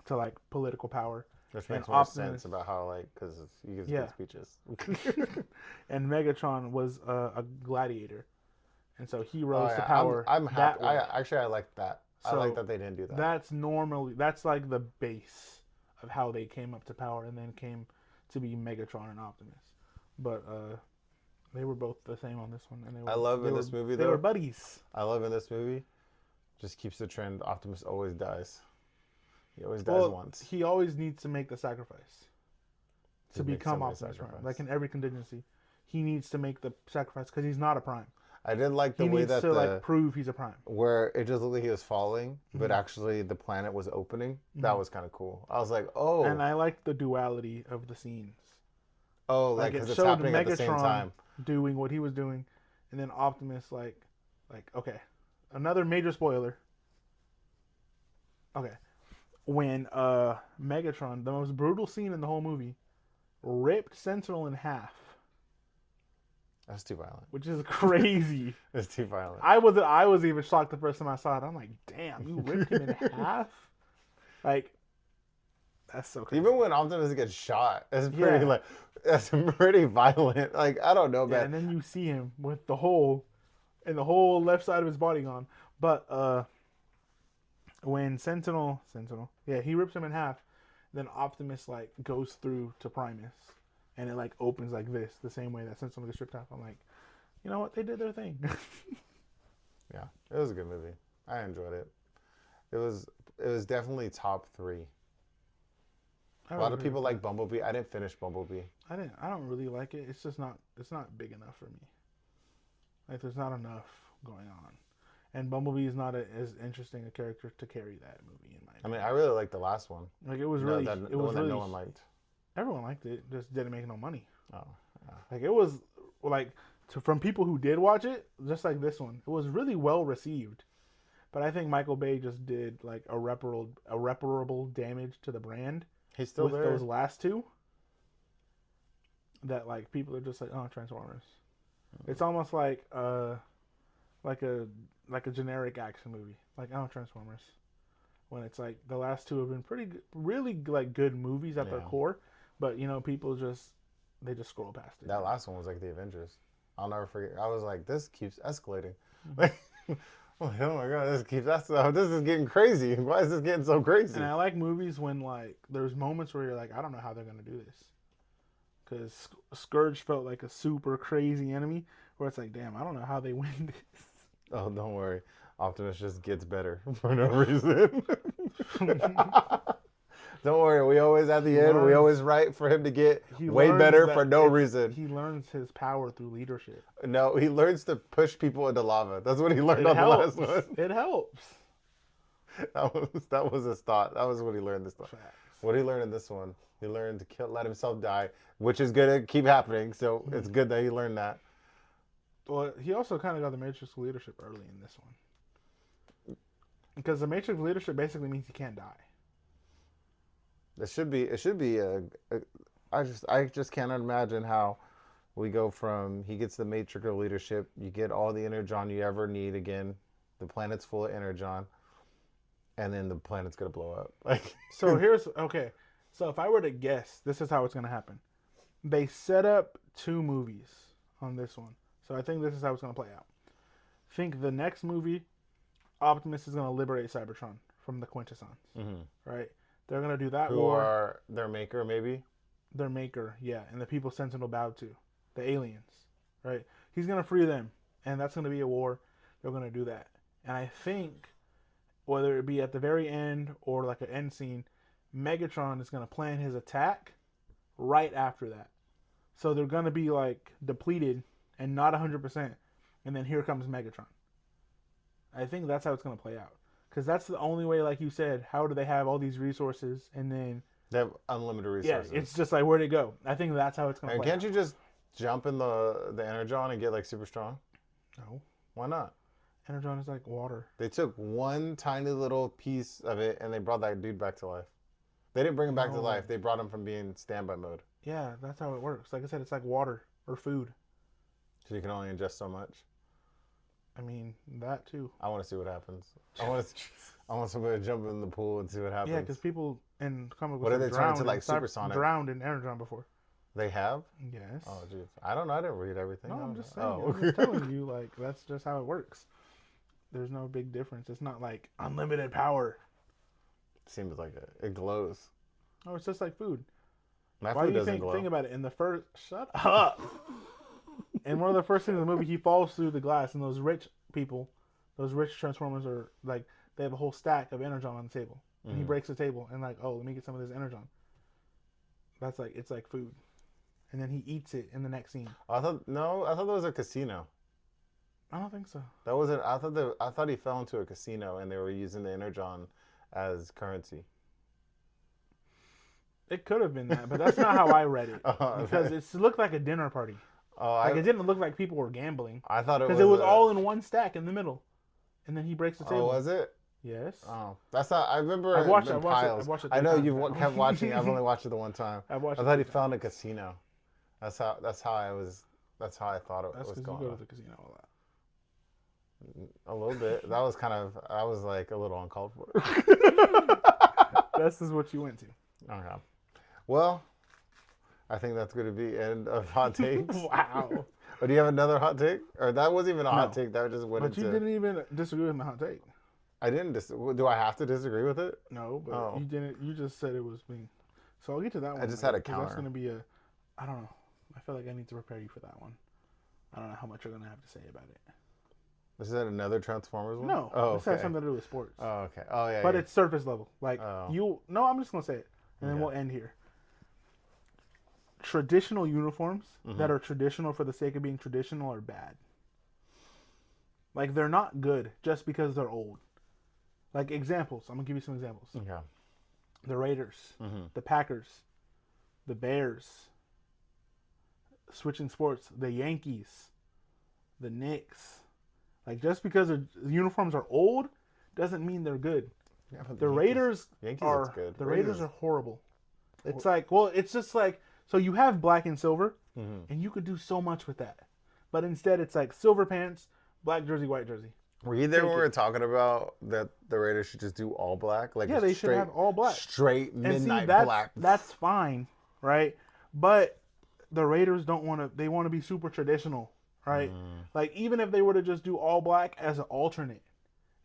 to like political power. Which makes more sense about how like because he gives good speeches. And Megatron was a gladiator, and so he rose to power. I'm happy. I like that. So I like that they didn't do that. That's like the base of how they came up to power, and then came to be Megatron and Optimus. But they were both the same on this one, and this movie though. They were buddies. I love in this movie. Just keeps the trend. Optimus always dies. He always dies once. He always needs to make the sacrifice to become Optimus Prime. Like in every contingency, he needs to make the sacrifice because he's not a Prime. I did like the way that he needs to like prove he's a Prime. Where it just looked like he was falling, but actually the planet was opening. That was kind of cool. I was like, oh. And I liked the duality of the scenes. Oh, like because it's happening Megatron at the same time. Doing what he was doing, and then Optimus like okay. Another major spoiler. Okay. When Megatron, the most brutal scene in the whole movie, ripped Sentinel in half. That's too violent. Which is crazy. That's too violent. I was even shocked the first time I saw it. I'm like, damn, you ripped him in half? Like, that's so crazy. Even when Optimus gets shot, that's pretty violent. Like, I don't know, man. And then you see him with the hole and the whole left side of his body gone. But when Sentinel, he rips him in half. Then Optimus like goes through to Primus, and it like opens like this, the same way that Sentinel gets ripped off. I'm like, you know what? They did their thing. Yeah, it was a good movie. I enjoyed it. It was definitely top 3. I A would lot of agree people with like that. Bumblebee. I didn't finish Bumblebee. I don't really like it. It's just not. It's not big enough for me. Like there's not enough going on, and Bumblebee is not as interesting a character to carry that movie in my I mean, opinion. I really liked the last one. Like it was No, really, that it the was one that really. no one liked. Everyone liked it, just didn't make no money. Oh, yeah. Like it was like from people who did watch it, just like this one, it was really well received. But I think Michael Bay just did like irreparable damage to the brand He's still with there. those last two. That like people are just like, oh, Transformers. It's almost like a generic action movie, like oh, Transformers. When it's like the last two have been pretty really like good movies at their Yeah. core, but you know people just they just scroll past it. That last one was like the Avengers. I'll never forget. I was like, this keeps escalating. Like, oh my god, this is getting crazy. Why is this getting so crazy? And I like movies when like there's moments where you're like, I don't know how they're gonna do this, because Scourge felt like a super crazy enemy, where it's like, damn, I don't know how they win this. Oh, don't worry. Optimus just gets better for no reason. Don't worry. We always at the end. We always write for him to get way better for no reason. He learns his power through leadership. No, he learns to push people into lava. That's what he learned on the last one. It helps. That was his thought. That was what he learned this time. Facts. What he learned in this one, he learned to let himself die, which is gonna keep happening. So it's good that he learned that. Well, he also kind of got the Matrix leadership early in this one, because the Matrix leadership basically means he can't die. It should be I just cannot imagine how we go from he gets the Matrix of leadership, you get all the energon you ever need again, the planet's full of energon, and then the planet's gonna blow up. Like So okay. So if I were to guess, this is how it's gonna happen. They set up 2 movies on this one, so I think this is how it's gonna play out. Think the next movie, Optimus is gonna liberate Cybertron from the Quintessons, right? They're gonna do that who war. are their maker maybe? Their maker, yeah, and the people Sentinel bowed to, the aliens, right? He's gonna free them, and that's gonna be a war. They're gonna do that, and I think whether it be at the very end or like an end scene, Megatron is gonna plan his attack right after that. So they're gonna be like depleted and not 100%, and then here comes Megatron. I think that's how it's gonna play out, because that's the only way. Like you said, how do they have all these resources and then They have unlimited resources. yeah, it's just like where'd it go? I think that's how it's gonna And play can't out. you just jump in the energon and get like super strong? No, Why not? Energon is like water. They took one tiny little piece of it and they brought that dude back to life. They didn't bring him back to No. life. They brought him from being standby mode. Yeah, that's how it works. Like I said, it's like water or food. So you can only ingest so much. I mean, that too. I want to see what happens. I want somebody to jump in the pool and see what happens. Yeah, because people in comic books What did have they turn into, drowned like, in supersonic? drowned in Energon before. They have? Yes. Oh, jeez. I don't know. I didn't read everything. No, I I'm don't just know. saying. Oh. I'm just telling you, like that's just how it works. There's no big difference. It's not like unlimited power. Seems like it glows. Oh, it's just like food. My Why food do you doesn't glow. think about it? In the first, shut up. In one of the first scenes of the movie, he falls through the glass, and those rich people, those rich Transformers are like they have a whole stack of energon on the table, and he breaks the table and like, oh, let me get some of this energon. That's like it's like food, and then he eats it in the next scene. I thought that was a casino. I don't think so. That wasn't. I thought he fell into a casino and they were using the energon as currency. It could have been that, but that's not how I read it Oh, because it looked like a dinner party. Oh, Like it didn't look like people were gambling I thought it was because it was all in one stack in the middle, and then he breaks the Oh, table. was it? Yes. Oh, that's not. I remember. I've watched in it piles. 3 I know times you've now. kept watching. I've only watched it the one time. I've watched I it thought he 3 fell in a times. casino. That's how I was. That's how I thought it That's was because you going go to on. the casino a lot. A little bit. That was kind of. I was like a little uncalled for. This is what you went to. Okay. Well, I think that's going to be end of hot takes. Wow. Or do you have another hot take? Or that wasn't even a hot No. take. That just went But you into. didn't even disagree with my hot take. I didn't. Do I have to disagree with it? No, but Oh. you didn't. You just said it was me. So I'll get to that one. just had a later, 'cause counter. That's going to be a. I don't know. I feel like I need to prepare you for that one. I don't know how much you're going to have to say about it. Is that another Transformers one? No, Oh, this okay. has something to do with sports. Oh, okay. Oh, yeah. But yeah. it's surface level. Like Oh. No, I'm just gonna say it, and then Okay. we'll end here. Traditional uniforms Mm-hmm. that are traditional for the sake of being traditional are bad. Like they're not good just because they're old. Like examples, I'm gonna give you some examples. Okay. The Raiders, Mm-hmm. the Packers, the Bears. Switching sports, the Yankees, the Knicks. Like just because the uniforms are old doesn't mean they're good. Yeah, but The Raiders Yankees are is good. the Raiders are horrible. It's like, well, it's just like, so you have black and silver, Mm-hmm. and you could do so much with that, but instead it's like silver pants, black jersey, white jersey. Were you there Take when we it. were talking about that the Raiders should just do all black? Like Yeah, they should have all black. Straight And midnight see, that's, black. that's fine, right? But the Raiders don't want to. They want to be super traditional, right? Like even if they were to just do all black as an alternate,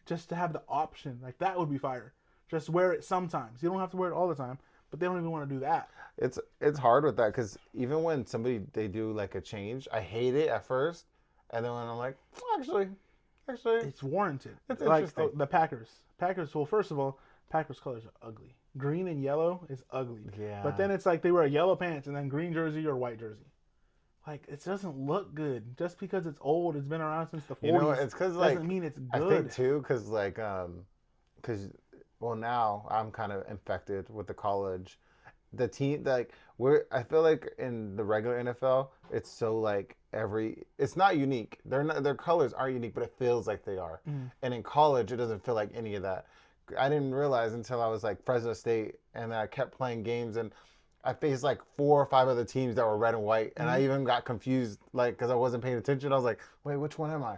just to have the option, like that would be fire. Just wear it sometimes. You don't have to wear it all the time, but they don't even want to do that. It's hard with that because even when they do like a change, I hate it at first, and then when I'm like, actually, It's warranted. It's like interesting. the Packers. Well, first of all, Packers colors are ugly. Green and yellow is ugly. Yeah. But then it's like they wear yellow pants and then green jersey or white jersey. Like it doesn't look good just because it's old. It's been around since the 40s. You know, it's because like doesn't mean it's I good. think too because like because well now I'm kind of infected with the college. The team like I feel like in the regular NFL it's so like it's not unique. Their colors are unique, but it feels like they are. And in college it doesn't feel like any of that. I didn't realize until I was like Fresno State and I kept playing games and I faced like 4 or 5 other teams that were red and white, and I even got confused like because I wasn't paying attention. I was like, wait, which one am I?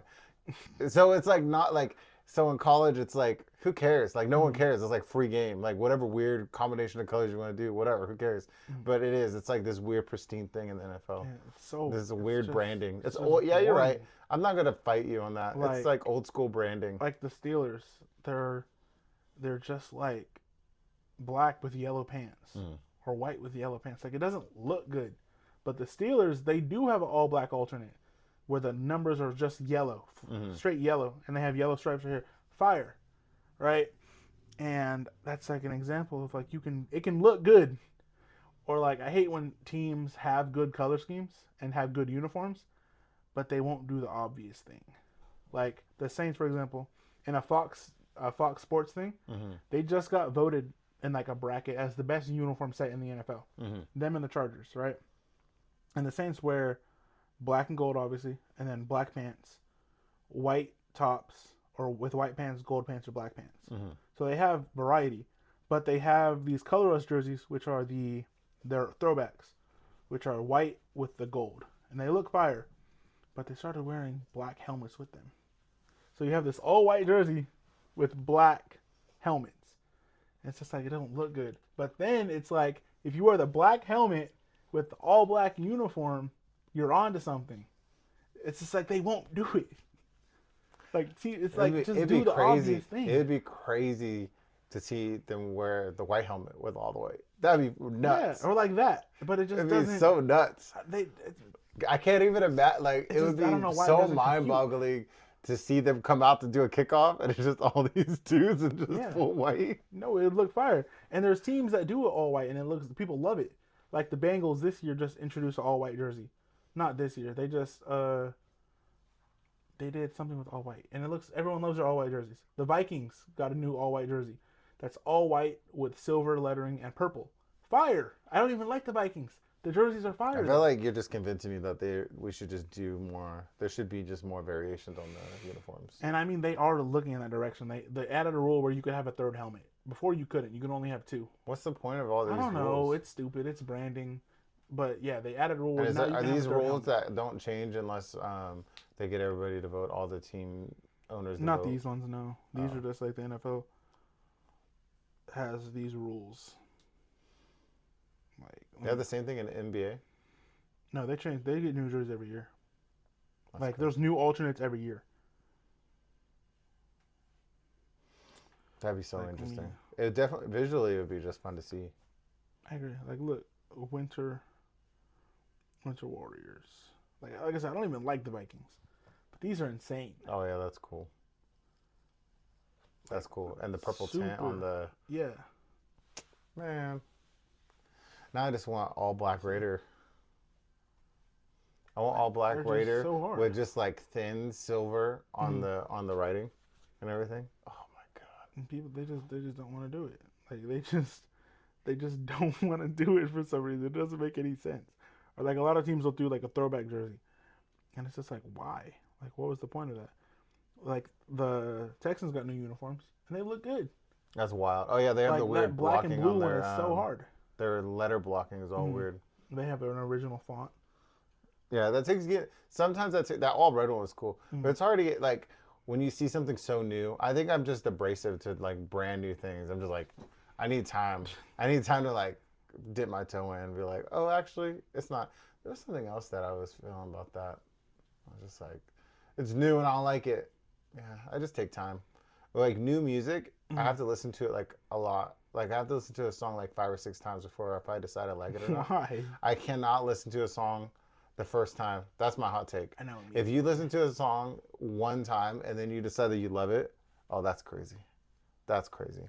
So it's like not like so in college it's like who cares? Like no one cares. It's like free game. Like whatever weird combination of colors you want to do, whatever, who cares? But it is. It's like this weird pristine thing in the NFL. Yeah, it's so This is a weird branding. It's just old. Yeah, you're right. boring. I'm not gonna fight you on that. Like- it's like old school branding. Like the Steelers, they're just like black with yellow pants or white with yellow pants. Like it doesn't look good. But the Steelers, they do have an all black alternate where the numbers are just yellow, straight yellow, and they have yellow stripes right here. Fire, right? And that's like an example of like it can look good. Or like I hate when teams have good color schemes and have good uniforms, but they won't do the obvious thing. Like the Saints, for example, in a Fox Sports thing, they just got voted in like a bracket as the best uniform set in the NFL. Them and the Chargers, right? And the Saints wear black and gold, obviously, and then black pants, white tops, or with white pants, gold pants, or black pants. So they have variety, but they have these colorless jerseys, which are their throwbacks, which are white with the gold, and they look fire. But they started wearing black helmets with them. So you have this all white jersey with black helmets. And it's just like it doesn't look good. But then it's like if you wear the black helmet with the all black uniform, you're onto something. It's just like they won't do it. Like see, it's like just do the obvious thing. It'd be crazy to see them wear the white helmet with all the white. That'd be nuts. Yeah, or like that. But it just It'd doesn't. be so nuts. They, I can't even imagine. Like it would be I don't know why it so doesn't mind-boggling to see them come out to do a kickoff, and it's just all these dudes in just Yeah. full white. No, it would look fire. And there's teams that do it all white, and people love it. Like the Bengals this year just introduced an all white jersey. Not this year. They just they did something with all white, and everyone loves their all white jerseys. The Vikings got a new all white jersey. That's all white with silver lettering and purple. Fire! I don't even like the Vikings. The jerseys are fire. I feel like you're just convincing me that we should just do more. There should be just more variations on the uniforms. And I mean, they are looking in that direction. They added a rule where you could have a third helmet. Before you couldn't. You could only have 2. What's the point of all these I don't know. rules? It's stupid. It's branding. But yeah, they added a rule where And now you are can have these a third rules helmet. that don't change unless they get everybody to vote, all the team owners to Not vote? these ones, no. These Oh. are just like the NFL has these rules. Like They have the same thing in the NBA? no, they change. They get new jerseys every year. That's Like crazy. there's new alternates every year. That'd be so like, interesting. It definitely visually it would be just fun to see. I agree. Like look, Winter Warriors. Like I said, I don't even like the Vikings, But these are insane. Oh yeah, that's cool. That's cool. And the purple tint on the Yeah. man. Now I just want all black Raider. I want all black They're Raider so hard. with just like thin silver on the writing and everything. Oh my god. And people they just don't want to do it. Like they just don't want to do it for some reason. It doesn't make any sense. Or like a lot of teams will do like a throwback jersey. And it's just like, why? Like what was the point of that? Like the Texans got new uniforms and they look good. That's wild. Oh yeah, they have Like the weird that black blocking and blue on one their is so hard. Their letter blocking is all weird. They have an original font. Yeah, that takes sometimes that all red one was cool. But it's hard to get like when you see something so new. I think I'm just abrasive to like brand new things. I'm just like I need time. I need time to like dip my toe in and be like, "Oh, actually, it's not." There's something else that I was feeling about that. I was just like, it's new and I don't like it. Yeah, I just take time. Like new music, I have to listen to it like a lot. Like I have to listen to a song like 5 or 6 times before if I decide I like it or not. Why? I cannot listen to a song the first time. That's my hot take. I know. If you listen to a song one time and then you decide that you love it, oh, that's crazy. That's crazy.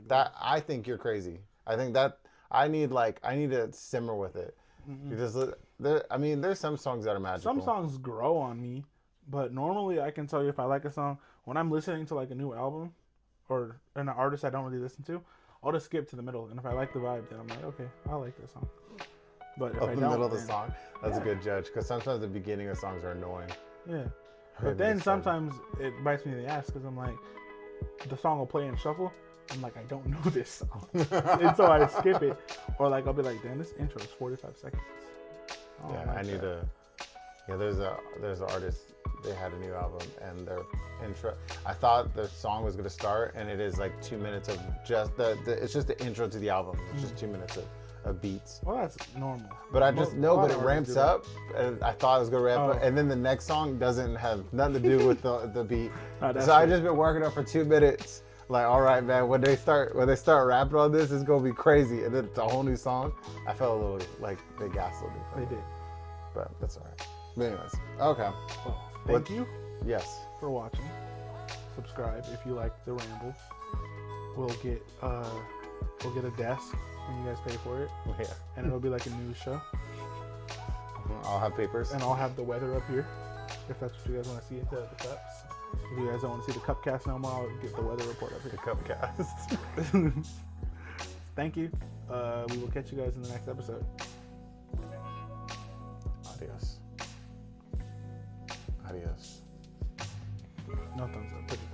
That I think you're crazy. I think that I need to simmer with it. Because there's some songs that are magical. Some songs grow on me, but normally I can tell you if I like a song when I'm listening to like a new album or an artist I don't really listen to. I'll just skip to the middle, and if I like the vibe, then I'm like, okay, I like this song. But if I the don't, middle of the then, song, that's a good judge. Because sometimes the beginning of songs are annoying. Yeah. But then sometimes it bites me in the ass because I'm like, the song will play in shuffle. I'm like, I don't know this song, and so I skip it. Or like I'll be like, damn, this intro is 45 seconds. Yeah, I need to. Yeah, there's an artist. They had a new album and their intro. I thought the song was gonna start, and it is like 2 minutes of just it's just the intro to the album. It's just 2 minutes of beats. Well, that's normal. But I just know, but it ramps up, and I thought it was gonna ramp up, and then the next song doesn't have nothing to do with the beat. So I just been working up for 2 minutes. Like, all right, man, when they start rapping on this, it's gonna be crazy, and then it's a whole new song. I felt a little like they gaslit me. They did, but that's all right. But anyways, okay. Well, thank you. Yes. For watching. Subscribe if you like the rambles. We'll get a desk when you guys pay for it. Yeah. And it'll be like a news show. I'll have papers. And I'll have the weather up here, if that's what you guys want to see instead of the cups. If you guys don't want to see the cupcast no more, I'll get the weather report up here. The cupcast. Thank you. We will catch you guys in the next episode. Adios. Adios. No thumbs up. Put it